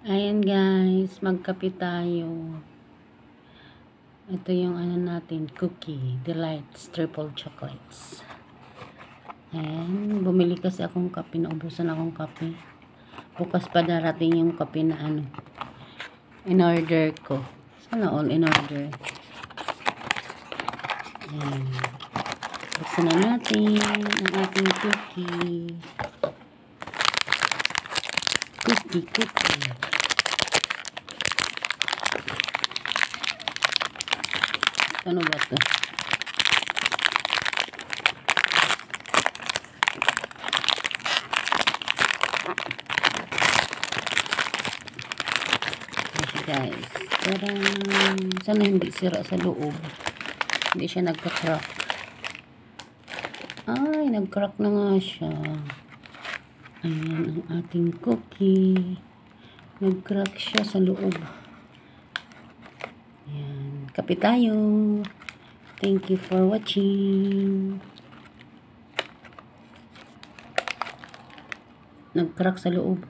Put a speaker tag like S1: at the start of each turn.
S1: Ayan guys, magkape tayo. Ito yung natin, cookie, delights, triple chocolates. Ayan, bumili kasi akong kape, naubusan akong kape. Bukas pa darating yung kape na in order ko. Sana all in order. Ayan. Buksan na natin ang ating cookie. Cookie. Ano ba ito? Kasi guys, parang sana hindi sira sa loob. Hindi siya nagka-crack. Ay, nag-crack na nga siya. Ayan ang ating cookie. Nag-crack siya sa loob. Ayan. Kape tayo. Thank you for watching. Nag-crack sa loob.